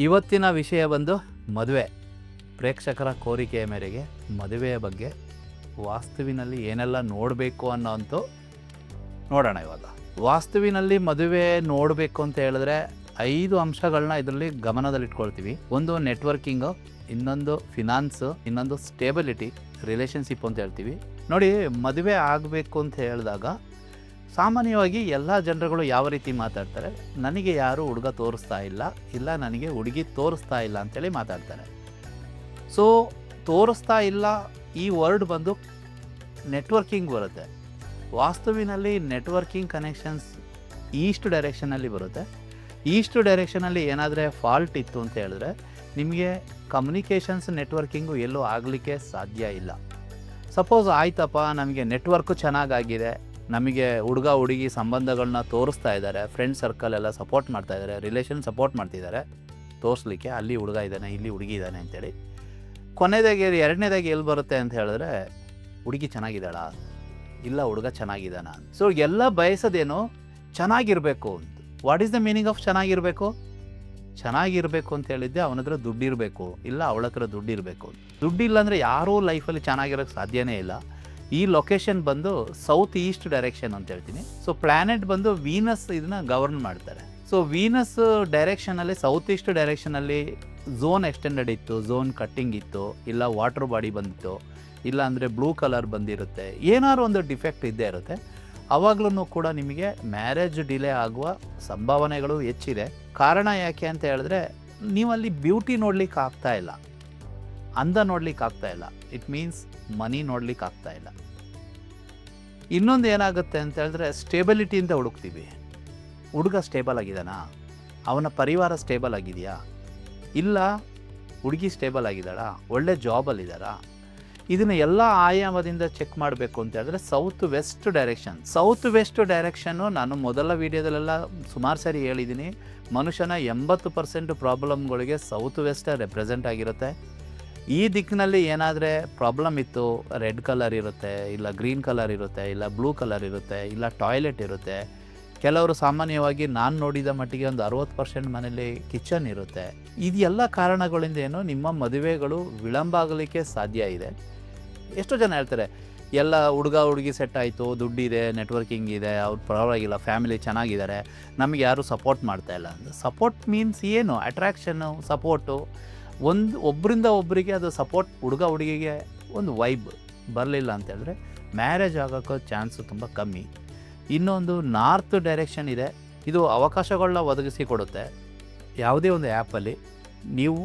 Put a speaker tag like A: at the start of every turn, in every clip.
A: ಇವತ್ತಿನ ವಿಷಯ ಬಂದು ಮದುವೆ. ಪ್ರೇಕ್ಷಕರ ಕೋರಿಕೆಯ ಮೇರೆಗೆ ಮದುವೆಯ ಬಗ್ಗೆ ವಾಸ್ತುವಿನಲ್ಲಿ ಏನೆಲ್ಲ ನೋಡಬೇಕು ಅನ್ನೋಂಥ ನೋಡೋಣ. ಇವಾಗ ವಾಸ್ತುವಿನಲ್ಲಿ ಮದುವೆ ನೋಡಬೇಕು ಅಂತ ಹೇಳಿದ್ರೆ 5 ಅಂಶಗಳನ್ನ ಇದರಲ್ಲಿ ಗಮನದಲ್ಲಿಟ್ಕೊಳ್ತೀವಿ. ಒಂದು ನೆಟ್ವರ್ಕಿಂಗು, ಇನ್ನೊಂದು ಫಿನಾನ್ಸು, ಇನ್ನೊಂದು ಸ್ಟೇಬಿಲಿಟಿ, ರಿಲೇಷನ್ಶಿಪ್ ಅಂತ ಹೇಳ್ತೀವಿ. ನೋಡಿ, ಮದುವೆ ಆಗಬೇಕು ಅಂತ ಹೇಳಿದಾಗ ಸಾಮಾನ್ಯವಾಗಿ ಎಲ್ಲ ಜನರುಗಳು ಯಾವ ರೀತಿ ಮಾತಾಡ್ತಾರೆ, ನನಗೆ ಯಾರು ಹುಡುಗ ತೋರಿಸ್ತಾ ಇಲ್ಲ ನನಗೆ ಹುಡುಗಿ ತೋರಿಸ್ತಾ ಇಲ್ಲ ಅಂತೇಳಿ ಮಾತಾಡ್ತಾರೆ. ಸೊ ತೋರಿಸ್ತಾ ಇಲ್ಲ ಈ ವರ್ಡ್ ಬಂದು ನೆಟ್ವರ್ಕಿಂಗ್ ಬರುತ್ತೆ. ವಾಸ್ತುವಿನಲ್ಲಿ ನೆಟ್ವರ್ಕಿಂಗ್ ಕನೆಕ್ಷನ್ಸ್ ಈಸ್ಟ್ ಡೈರೆಕ್ಷನಲ್ಲಿ ಬರುತ್ತೆ. ಈಸ್ಟ್ ಡೈರೆಕ್ಷನಲ್ಲಿ ಏನಾದರೆ ಫಾಲ್ಟ್ ಇತ್ತು ಅಂತ ಹೇಳಿದ್ರೆ ನಿಮಗೆ ಕಮ್ಯುನಿಕೇಷನ್ಸ್ ನೆಟ್ವರ್ಕಿಂಗು ಎಲ್ಲೂ ಆಗಲಿಕ್ಕೆ ಸಾಧ್ಯ ಇಲ್ಲ. ಸಪೋಸ್ ಆಯ್ತಪ್ಪ, ನಮಗೆ ನೆಟ್ವರ್ಕು ಚೆನ್ನಾಗಾಗಿದೆ, ನಮಗೆ ಹುಡುಗ ಹುಡುಗಿ ಸಂಬಂಧಗಳನ್ನ ತೋರಿಸ್ತಾ ಇದ್ದಾರೆ, ಫ್ರೆಂಡ್ ಸರ್ಕಲ್ ಎಲ್ಲ ಸಪೋರ್ಟ್ ಮಾಡ್ತಾ ಇದ್ದಾರೆ, ರಿಲೇಷನ್ ಸಪೋರ್ಟ್ ಮಾಡ್ತಿದ್ದಾರೆ ತೋರಿಸ್ಲಿಕ್ಕೆ, ಅಲ್ಲಿ ಹುಡುಗ ಇದ್ದಾನೆ ಇಲ್ಲಿ ಹುಡುಗಿ ಇದ್ದಾನೆ ಅಂತೇಳಿ. ಕೊನೆಯದಾಗಿ ಎರಡನೇದಾಗಿ ಎಲ್ಲಿ ಬರುತ್ತೆ ಅಂತ ಹೇಳಿದ್ರೆ, ಹುಡುಗಿ ಚೆನ್ನಾಗಿದ್ದಾಳ ಇಲ್ಲ ಹುಡುಗ ಚೆನ್ನಾಗಿದ್ದಾನ. ಸೊ ಎಲ್ಲ ಬಯಸೋದೇನು ಚೆನ್ನಾಗಿರಬೇಕು ಅಂತ. What is the meaning of ಚೆನ್ನಾಗಿರಬೇಕು? ಚೆನ್ನಾಗಿರಬೇಕು ಅಂತ ಹೇಳಿದ್ದೆ ಅವನ ಹತ್ರ ದುಡ್ಡಿರಬೇಕು ಇಲ್ಲ ಅವಳ ಹತ್ರ ದುಡ್ಡಿರಬೇಕು. ದುಡ್ಡಿಲ್ಲ ಅಂದರೆ ಯಾರೂ ಲೈಫಲ್ಲಿ ಚೆನ್ನಾಗಿರೋಕ್ಕೆ ಸಾಧ್ಯನೇ ಇಲ್ಲ. ಈ ಲೊಕೇಶನ್ ಬಂದು ಸೌತ್ ಈಸ್ಟ್ ಡೈರೆಕ್ಷನ್ ಅಂತ ಹೇಳ್ತೀನಿ. ಸೊ ಪ್ಲ್ಯಾನೆಟ್ ಬಂದು ವೀನಸ್ ಇದನ್ನ ಗವರ್ನ್ ಮಾಡ್ತಾರೆ. ಸೊ ವೀನಸ್ ಡೈರೆಕ್ಷನಲ್ಲಿ ಸೌತ್ ಈಸ್ಟ್ ಡೈರೆಕ್ಷನಲ್ಲಿ ಝೋನ್ ಎಕ್ಸ್ಟೆಂಡೆಡ್ ಇತ್ತು, ಝೋನ್ ಕಟ್ಟಿಂಗ್ ಇತ್ತು, ಇಲ್ಲ ವಾಟರ್ ಬಾಡಿ ಬಂದಿತ್ತು, ಇಲ್ಲ ಅಂದರೆ ಬ್ಲೂ ಕಲರ್ ಬಂದಿರುತ್ತೆ, ಏನಾದ್ರು ಒಂದು ಡಿಫೆಕ್ಟ್ ಇದ್ದೇ ಇರುತ್ತೆ. ಆವಾಗ್ಲೂ ಕೂಡ ನಿಮಗೆ ಮ್ಯಾರೇಜ್ ಡಿಲೇ ಆಗುವ ಸಂಭಾವನೆಗಳು ಹೆಚ್ಚಿದೆ. ಕಾರಣ ಯಾಕೆ ಅಂತ ಹೇಳಿದ್ರೆ, ನೀವಲ್ಲಿ ಬ್ಯೂಟಿ ನೋಡ್ಲಿಕ್ಕೆ ಆಗ್ತಾ ಇಲ್ಲ, ಅಂದ ನೋಡ್ಲಿಕ್ಕೆ ಆಗ್ತಾ ಇಲ್ಲ, ಇಟ್ ಮೀನ್ಸ್ ಮನಿ ನೋಡ್ಲಿಕ್ಕೆ ಆಗ್ತಾ ಇಲ್ಲ. ಇನ್ನೊಂದು ಏನಾಗುತ್ತೆ ಅಂತ ಹೇಳಿದ್ರೆ, ಸ್ಟೇಬಿಲಿಟಿಯಿಂದ ಹುಡುಕ್ತೀವಿ. ಹುಡುಗ ಸ್ಟೇಬಲ್ ಆಗಿದ್ದಾನಾ, ಅವನ ಪರಿವಾರ ಸ್ಟೇಬಲ್ ಆಗಿದೆಯಾ, ಇಲ್ಲ ಹುಡುಗಿ ಸ್ಟೇಬಲ್ ಆಗಿದ್ದಾಳಾ, ಒಳ್ಳೆ ಜಾಬಲ್ಲಿದ್ದಾರಾ, ಇದನ್ನು ಎಲ್ಲ ಆಯಾಮದಿಂದ ಚೆಕ್ ಮಾಡಬೇಕು ಅಂತ ಹೇಳಿದ್ರೆ south west direction. South west ಡೈರೆಕ್ಷನ್ನು ನಾನು ಮೊದಲ ವೀಡಿಯೋದಲ್ಲೆಲ್ಲ ಸುಮಾರು ಸಾರಿ ಹೇಳಿದ್ದೀನಿ, ಮನುಷ್ಯನ 80% ಪ್ರಾಬ್ಲಮ್ಗಳಿಗೆ ಸೌತ್ ವೆಸ್ಟ್ ರೆಪ್ರೆಸೆಂಟ್ ಆಗಿರುತ್ತೆ. ಈ ದಿಕ್ಕಿನಲ್ಲಿ ಏನಾದರೆ ಪ್ರಾಬ್ಲಮ್ ಇತ್ತು, ರೆಡ್ ಕಲರ್ ಇರುತ್ತೆ, ಇಲ್ಲ ಗ್ರೀನ್ ಕಲರ್ ಇರುತ್ತೆ, ಇಲ್ಲ ಬ್ಲೂ ಕಲರ್ ಇರುತ್ತೆ, ಇಲ್ಲ ಟಾಯ್ಲೆಟ್ ಇರುತ್ತೆ. ಕೆಲವರು ಸಾಮಾನ್ಯವಾಗಿ ನಾನು ನೋಡಿದ ಮಟ್ಟಿಗೆ ಒಂದು 60% ಮನೇಲಿ ಕಿಚನ್ ಇರುತ್ತೆ. ಇದೆಲ್ಲ ಕಾರಣಗಳಿಂದ ಏನು ನಿಮ್ಮ ಮದುವೆಗಳು ವಿಳಂಬ ಆಗಲಿಕ್ಕೆ ಸಾಧ್ಯ ಇದೆ. ಎಷ್ಟೋ ಜನ ಹೇಳ್ತಾರೆ, ಎಲ್ಲ ಹುಡುಗ ಹುಡುಗಿ ಸೆಟ್ ಆಯಿತು, ದುಡ್ಡಿದೆ, ನೆಟ್ವರ್ಕಿಂಗ್ ಇದೆ, ಅವ್ರು ಪರವಾಗಿಲ್ಲ, ಫ್ಯಾಮಿಲಿ ಚೆನ್ನಾಗಿದ್ದಾರೆ, ನಮಗೆ ಯಾರೂ ಸಪೋರ್ಟ್ ಮಾಡ್ತಾ ಇಲ್ಲ ಅಂತ. ಸಪೋರ್ಟ್ ಮೀನ್ಸ್ ಏನು? ಅಟ್ರ್ಯಾಕ್ಷನ್ನು, ಸಪೋರ್ಟು, ಒಬ್ಬರಿಂದ ಒಬ್ಬರಿಗೆ ಅದು ಸಪೋರ್ಟ್. ಹುಡುಗ ಹುಡುಗಿಗೆ ಒಂದು ವೈಬ್ ಬರಲಿಲ್ಲ ಅಂತೇಳಿದ್ರೆ ಮ್ಯಾರೇಜ್ ಆಗೋಕ್ಕೋ ಚಾನ್ಸು ತುಂಬ ಕಮ್ಮಿ. ಇನ್ನೊಂದು ನಾರ್ತ್ ಡೈರೆಕ್ಷನ್ ಇದೆ, ಇದು ಅವಕಾಶಗಳನ್ನ ಒದಗಿಸಿ ಕೊಡುತ್ತೆ. ಯಾವುದೇ ಒಂದು ಆ್ಯಪಲ್ಲಿ ನೀವು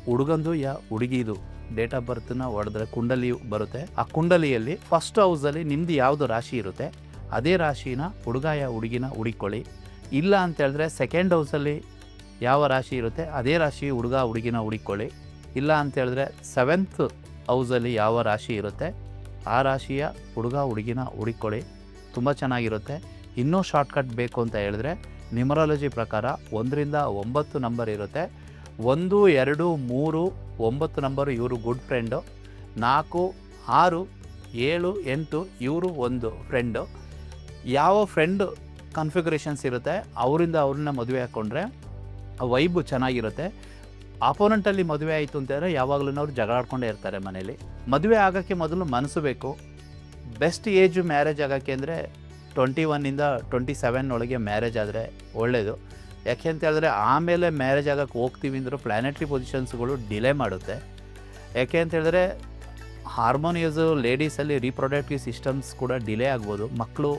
A: ಹುಡುಗಂದು ಹುಡುಗಿದು ಡೇಟ್ ಆಫ್ ಬರ್ತನ್ನ ಹೊಡೆದ್ರೆ ಕುಂಡಲಿ ಬರುತ್ತೆ. ಆ ಕುಂಡಲಿಯಲ್ಲಿ ಫಸ್ಟ್ ಹೌಸಲ್ಲಿ ನಿಮ್ಮದು ಯಾವುದು ರಾಶಿ ಇರುತ್ತೆ ಅದೇ ರಾಶಿನ ಹುಡುಗ ಹುಡುಗಿನ ಹುಡುಕೊಳ್ಳಿ. ಇಲ್ಲ ಅಂತ ಹೇಳಿದ್ರೆ ಸೆಕೆಂಡ್ ಹೌಸಲ್ಲಿ ಯಾವ ರಾಶಿ ಇರುತ್ತೆ ಅದೇ ರಾಶಿ ಹುಡುಗ ಹುಡುಗಿನ ಹುಡುಕೊಳ್ಳಿ. ಇಲ್ಲ ಅಂತ ಹೇಳಿದ್ರೆ 7th ಹೌಸಲ್ಲಿ ಯಾವ ರಾಶಿ ಇರುತ್ತೆ ಆ ರಾಶಿಯ ಹುಡುಗ ಹುಡುಗಿನ ಹುಡುಕೊಳ್ಳಿ. ತುಂಬ ಚೆನ್ನಾಗಿರುತ್ತೆ. ಇನ್ನೂ ಶಾರ್ಟ್ಕಟ್ ಬೇಕು ಅಂತ ಹೇಳಿದ್ರೆ ನ್ಯೂಮರಾಲಜಿ ಪ್ರಕಾರ 1 ರಿಂದ 9 ನಂಬರ್ ಇರುತ್ತೆ. 1, 2, 3, 9 ನಂಬರು ಇವರು ಗುಡ್ ಫ್ರೆಂಡು. 4, 6, 7, 8 ಇವರು ಒಂದು ಫ್ರೆಂಡು. ಯಾವ ಫ್ರೆಂಡ್ ಕನ್ಫಿಗರೇಷನ್ಸ್ ಇರುತ್ತೆ ಅವರಿಂದ ಅವ್ರನ್ನ ಮದುವೆ ಹಾಕ್ಕೊಂಡ್ರೆ ವೈಬು ಚೆನ್ನಾಗಿರುತ್ತೆ. ಆಪೋನೆಂಟಲ್ಲಿ ಮದುವೆ ಆಯಿತು ಅಂತಂದರೆ ಯಾವಾಗಲೂ ಅವ್ರು ಜಗಳಾಡ್ಕೊಂಡೇ ಇರ್ತಾರೆ ಮನೇಲಿ. ಮದುವೆ ಆಗೋಕ್ಕೆ ಮೊದಲು ಮನಸ್ಸು ಬೇಕು. ಬೆಸ್ಟ್ ಏಜು ಮ್ಯಾರೇಜ್ ಆಗೋಕ್ಕೆ ಅಂದರೆ 21 ರಿಂದ 27 ಒಳಗೆ ಮ್ಯಾರೇಜ್ ಆದರೆ ಒಳ್ಳೆಯದು. ಯಾಕೆ ಅಂತ ಹೇಳಿದ್ರೆ ಆಮೇಲೆ ಮ್ಯಾರೇಜ್ ಆಗೋಕ್ಕೆ ಹೋಗ್ತೀವಿ ಅಂದರೂ ಪ್ಲ್ಯಾನೆಟ್ರಿ ಪೊಸಿಷನ್ಸ್ಗಳು ಡಿಲೇ ಮಾಡುತ್ತೆ. ಯಾಕೆ ಅಂತ ಹೇಳಿದ್ರೆ ಹಾರ್ಮೋನಿಯಸು ಲೇಡೀಸಲ್ಲಿ ರೀಪ್ರೊಡಕ್ಟಿವ್ ಸಿಸ್ಟಮ್ಸ್ ಕೂಡ ಡಿಲೇ ಆಗ್ಬೋದು, ಮಕ್ಕಳು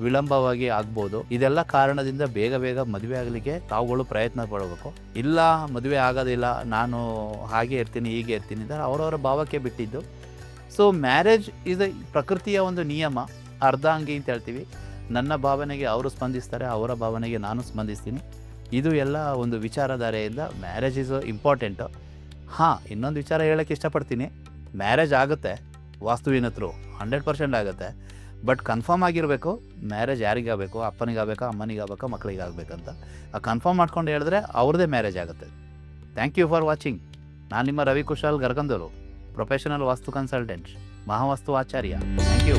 A: ವಿಳಂಬವಾಗಿ ಆಗ್ಬೋದು. ಇದೆಲ್ಲ ಕಾರಣದಿಂದ ಬೇಗ ಮದುವೆ ಆಗಲಿಕ್ಕೆ ತಾವುಗಳು ಪ್ರಯತ್ನ ಪಡಬೇಕು. ಇಲ್ಲ ಮದುವೆ ಆಗೋದಿಲ್ಲ, ನಾನು ಹಾಗೆ ಇರ್ತೀನಿ ಹೀಗೆ ಇರ್ತೀನಿ ಅಂದರೆ ಅವರವರ ಭಾವಕ್ಕೆ ಬಿಟ್ಟಿದ್ದು. ಸೊ ಮ್ಯಾರೇಜ್ ಇದು ಪ್ರಕೃತಿಯ ಒಂದು ನಿಯಮ, ಅರ್ಧಾಂಗಿ ಅಂತ ಹೇಳ್ತೀವಿ. ನನ್ನ ಭಾವನೆಗೆ ಅವರು ಸ್ಪಂದಿಸ್ತಾರೆ, ಅವರ ಭಾವನೆಗೆ ನಾನು ಸ್ಪಂದಿಸ್ತೀನಿ. ಇದು ಎಲ್ಲ ಒಂದು ವಿಚಾರಧಾರೆಯಿಂದ ಮ್ಯಾರೇಜ್ ಈಸ್ ಇಂಪಾರ್ಟೆಂಟು. ಹಾಂ, ಇನ್ನೊಂದು ವಿಚಾರ ಹೇಳೋಕ್ಕೆ ಇಷ್ಟಪಡ್ತೀನಿ. ಮ್ಯಾರೇಜ್ ಆಗುತ್ತೆ ವಾಸ್ತುವಿನ ಥ್ರೂ 100% ಆಗುತ್ತೆ. ಬಟ್ ಕನ್ಫರ್ಮ್ ಆಗಿರಬೇಕು ಮ್ಯಾರೇಜ್ ಯಾರಿಗಾಗಬೇಕು, ಅಪ್ಪನಿಗಾಗಬೇಕಾ, ಅಮ್ಮನಿಗಾಗಬೇಕಾ, ಮಕ್ಕಳಿಗಾಗಬೇಕಂತ. ಆ ಕನ್ಫರ್ಮ್ ಮಾಡ್ಕೊಂಡು ಹೇಳಿದ್ರೆ ಅವ್ರದ್ದೇ ಮ್ಯಾರೇಜ್ ಆಗುತ್ತೆ. Thank you for watching. ನಾನು ನಿಮ್ಮ Ravi Kushal Gargandur, professional vastu consultant, Mahavastu Acharya. Thank you.